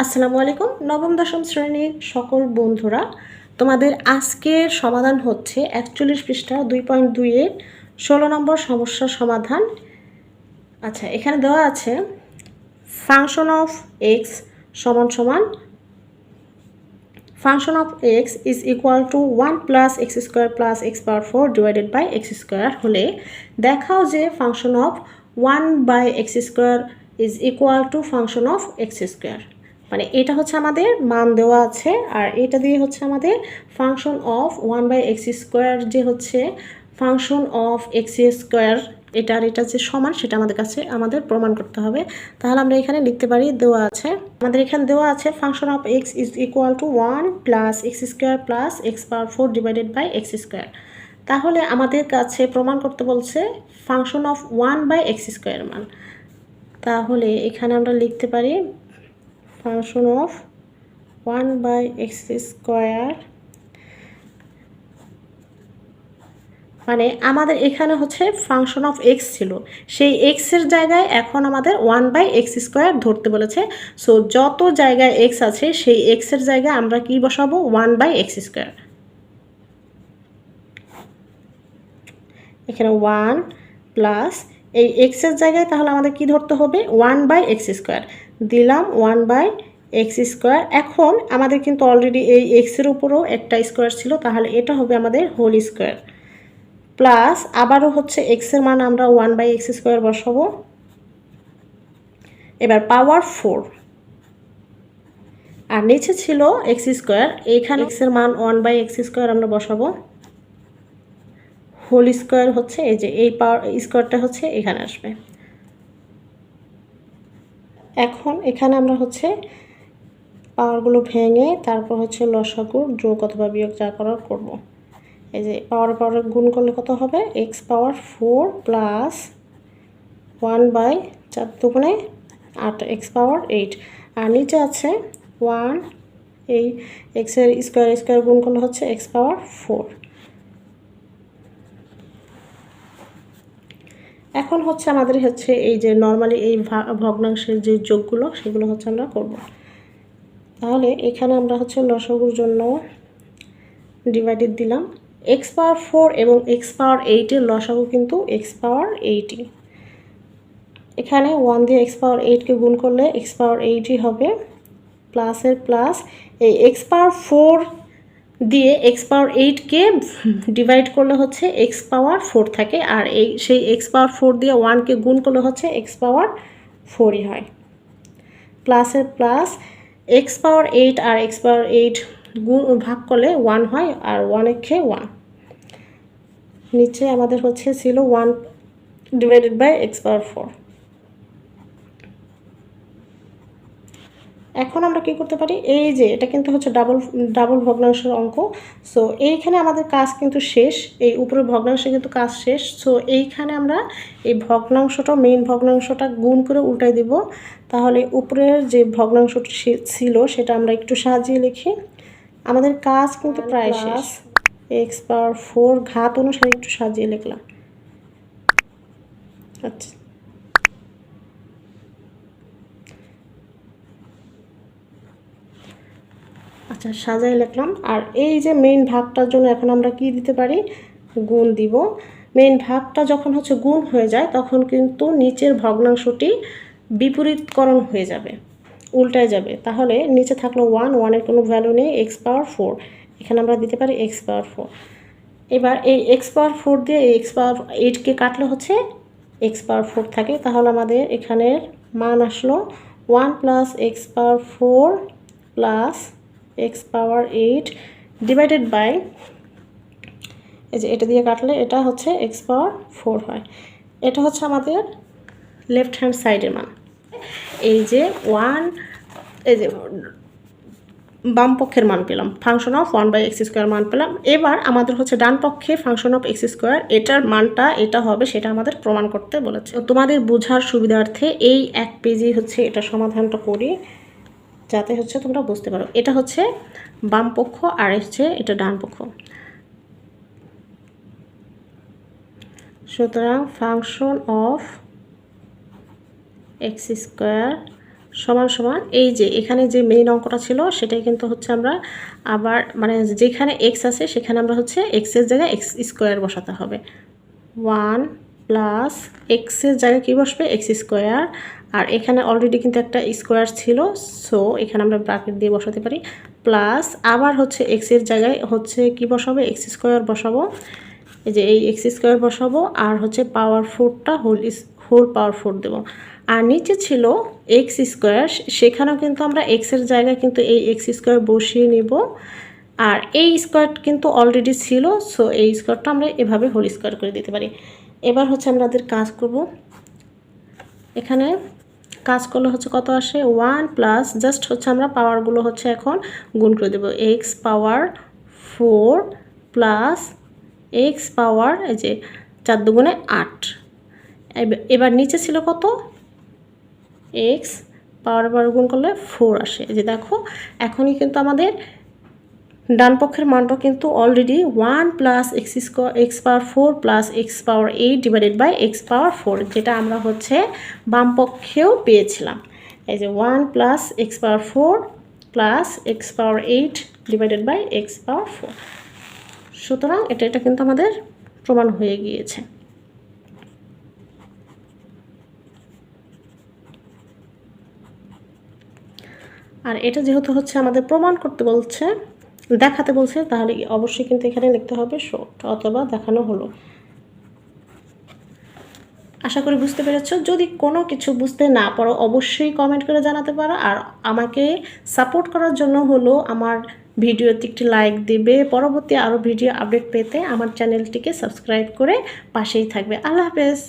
আসসালামু আলাইকুম। নবম দশম শ্রেণীর সকল বন্ধুরা, তোমাদের আজকের সমাধান হচ্ছে 41 পৃষ্ঠা 2.2 এর 16 নম্বর সমস্যার সমাধান। আচ্ছা, এখানে দেওয়া আছে ফাংশন অফ এক্স সমান সমান function of x is equal to 1 plus x square plus x power 4 divided by x square হলে দেখাও যে function of 1 by x square is equal to function of x square. মানে এটা হচ্ছে আমাদের মান দেওয়া আছে, আর এটা দিয়ে হচ্ছে আমাদের function of 1 by x square যে হচ্ছে ফাংশন অফ এক্স স্কোয়ার এটা আর এটা যে সমান সেটা আমাদের প্রমাণ করতে হবে। তাহলে আমরা এখানে লিখতে পারি, দেওয়া আছে আমাদের এখানে দেওয়া আছে function of x is equal to 1 plus x square plus x power 4 divided by x square. তাহলে আমাদের কাছে প্রমাণ করতে বলছে function of 1 by x square মান। তাহলে এখানে আমরা লিখতে পারি function of 1 by x square, মানে আমাদের এখানে হচ্ছে ফাংশন অফ এক্স ছিল, সেই এক্সের জায়গায় এখন আমাদের 1 বাই এক্স স্কোয়ার ধরতে বলেছে। সো যত জায়গায় এক্স আছে সেই এক্সের জায়গায় আমরা কি বসাবো, 1 বাই এক্স স্কোয়ার। এখানে 1 প্লাস এই এক্সের জায়গায় তাহলে আমাদের কি ধরতে হবে, 1 বাই এক্স স্কোয়ার দিলাম, 1 বাই এক্স স্কোয়ার। এখন আমাদের কিন্তু অলরেডি এই এক্সের উপরও একটা স্কোয়ার ছিল, তাহলে এটা হবে আমাদের হোল স্কোয়ার প্লাস আবারও হচ্ছে এক্সের মান আমরা 1 বাই এক্স স্কোয়ার বসাবো। এবার পাওয়ার 4 আর নিচে ছিল এক্স স্কোয়ার, এখানে এক্সের মান 1 বাই এক্স স্কোয়ার আমরা বসাবো। হোল স্কোয়ার হচ্ছে এই যে এই পাওয়ার স্কোয়ারটা হচ্ছে এখানে আসবে। এখন এখানে আমরা হচ্ছে পাওয়ারগুলো ভেঙে তারপর হচ্ছে লসাগু যোগ অথবা বিয়োগ যা করার করবো। এই যে পাওয়ার গুণ করলে কত হবে, এক্স পাওয়ার 4 প্লাস 1 বাই 4 দুগুণে 8 এক্স পাওয়ার 8, আর নিচে আছে 1, এই এক্সের স্কোয়ার গুণ করলে হচ্ছে এক্স পাওয়ার 4। এখন হচ্ছে আমাদের হচ্ছে এই যে নর্মালি এই ভগ্নাংশের যে যোগগুলো সেগুলো হচ্ছে আমরা করব। তাহলে এখানে আমরা হচ্ছে লসাগুর জন্য ডিভাইডেড দিলাম, এক্স পাওয়ার 4 এবং এক্স পাওয়ার 8-এর লসাগু কিন্তু এক্স পাওয়ার 8ই। এখানে 1 দিয়ে এক্স পাওয়ার 8কে গুণ করলে এক্স পাওয়ার 8ই হবে, প্লাসের প্লাস এই এক্স পাওয়ার 4 দিয়ে এক্স পাওয়ার 8কে ডিভাইড করলে হচ্ছে এক্স পাওয়ার 4 থাকে, আর সেই এক্স পাওয়ার 4 দিয়ে 1কে গুণ করলে হচ্ছে এক্স পাওয়ার 4ই হয়। প্লাসের প্লাস এক্স পাওয়ার 8 আর এক্স পাওয়ার 8 গুণ ভাগ করলে 1 হয়, আর 1 1। নিচে আমাদের হচ্ছে ছিল 1 ডিভাইডেড বাই এক্স পাওয়ার 4। এখন আমরা কি করতে পারি, এই যে এটা কিন্তু হচ্ছে ডাবল ভগ্নাংশের অঙ্ক। সো এইখানে আমাদের কাজ কিন্তু শেষ, এই উপরের ভগ্নাংশে কিন্তু কাজ শেষ। সো এইখানে আমরা এই ভগ্নাংশটা মেইন ভগ্নাংশটা গুণ করে উল্টাই দিব। তাহলে উপরের যে ভগ্নাংশটি ছিল সেটা আমরা একটু সাজিয়ে লিখি। আমাদের কাজ কিন্তু প্রায় শেষ। এক্স পাওয়ার 4 ঘাত অনুসারে একটু সাজিয়ে লিখলাম। আচ্ছা, আচ্ছা সাজাই লিখলাম। আর এই যে মেইন ভাগটার জন্য এখন আমরা কি দিতে পারি, গুণ দিব। মেইন ভাগটা যখন হচ্ছে গুণ হয়ে যায় তখন কিন্তু নিচের ভগ্নাংশটি বিপরীতকরণ হয়ে যাবে, উল্টায় যাবে। তাহলে নিচে থাকলো 1-1-এর কোনো ভ্যালু নেই, এক্স পাওয়ার 4, এখানে আমরা দিতে পারি এক্স পাওয়ার 4। এবার এই এক্স পাওয়ার 4 দিয়ে এই এক্স পাওয়ার 8কে কাটলে হচ্ছে এক্স পাওয়ার 4 থাকে। তাহলে আমাদের এখানের মান আসলো 1 plus x power 4 plus x power 8 divided by, এই যে এটা দিয়ে কাটলে এটা হচ্ছে এক্স পাওয়ার 4 হয়। এটা হচ্ছে আমাদের লেফট হ্যান্ড সাইডের মান। এই যে 1, এই যে বাম পক্ষের মান পেলাম, function of 1 by x square মান পেলাম। এবার আমাদের হচ্ছে ডান পক্ষে ফাংশন অফ এক্স স্কোয়ার, এটার মানটা এটা হবে সেটা আমাদের প্রমাণ করতে বলেছে। তোমাদের বোঝার সুবিধার্থে এই এক পেজে হচ্ছে এটা সমাধানটা করি যাতে হচ্ছে তোমরা বুঝতে পারো। এটা হচ্ছে বাম পক্ষ আর হচ্ছে এটা ডান পক্ষ। সুতরাং ফাংশন অফ এক্স স্কোয়ার সমান সমান এই যে এখানে যে মেইন অঙ্কটা ছিল সেটাই কিন্তু হচ্ছে আমরা আবার মানে যেখানে এক্স আছে সেখানে আমরা হচ্ছে এক্সের জায়গায় এক্স স্কোয়ার বসাতে হবে। 1 প্লাস এক্সের জায়গায় কী বসবে এক্স স্কোয়ার, আর এখানে অলরেডি কিন্তু একটা স্কোয়ার ছিল, সো এখানে আমরা ব্র্যাকেট দিয়ে বসাতে পারি। প্লাস আবার হচ্ছে এক্সের জায়গায় হচ্ছে কি বসাবো এক্স স্কোয়ার বসাবো, এই যে এই এক্স স্কোয়ার বসাবো, আর হচ্ছে পাওয়ার 4টা হোল পাওয়ার 4 দেবো। আর নিচে ছিল এক্স স্কোয়ার, সেখানেও কিন্তু আমরা এক্সের জায়গায় কিন্তু এই এক্স স্কোয়ার বসিয়ে নিব। আর এই স্কোয়ার কিন্তু অলরেডি ছিল, সো এই স্কোয়ারটা আমরা এভাবে হোল স্কোয়ার করে দিতে পারি। এবার হচ্ছে আমাদের কাজ করব, এখানে কাজ করলে হচ্ছে কত আসে 1 প্লাস জাস্ট হচ্ছে আমরা পাওয়ারগুলো হচ্ছে এখন গুণ করে দেবো। এক্স পাওয়ার 4 প্লাস এক্স পাওয়ার এই যে 4 দুগুণে 8। এবার নিচে ছিল কত এক্স পাওয়ার গুণ করলে 4 আসে। এই যে দেখো এখনই কিন্তু আমাদের ডান পক্ষের মানটা কিন্তু already 1 plus x power 4 plus x power 8 divided by X power 4, যেটা আমরা হচ্ছে বাম পক্ষেও পেয়েছিলাম। এই যে 1 plus x power 4 plus x power 8 divided by X power 4। সুতরাং এটা কিন্তু আমাদের প্রমাণ হয়ে গিয়েছে। আর এটা যেহেতু হচ্ছে আমাদের প্রমাণ করতে বলছে, দেখাতে বলছে, তাহলে অবশ্যই কিন্তু এখানে লিখতে হবে শোড অথবা দেখানো হলো। আশা করি বুঝতে পেরেছ। যদি কোনো কিছু বুঝতে না পারো অবশ্যই কমেন্ট করে জানাতে পারো। আর আমাকে সাপোর্ট করার জন্য হলো আমার ভিডিওতে একটি লাইক দিবে। পরবর্তী আরও ভিডিও আপডেট পেতে আমার চ্যানেলটিকে সাবস্ক্রাইব করে পাশেই থাকবে। আল্লাহ হাফেজ।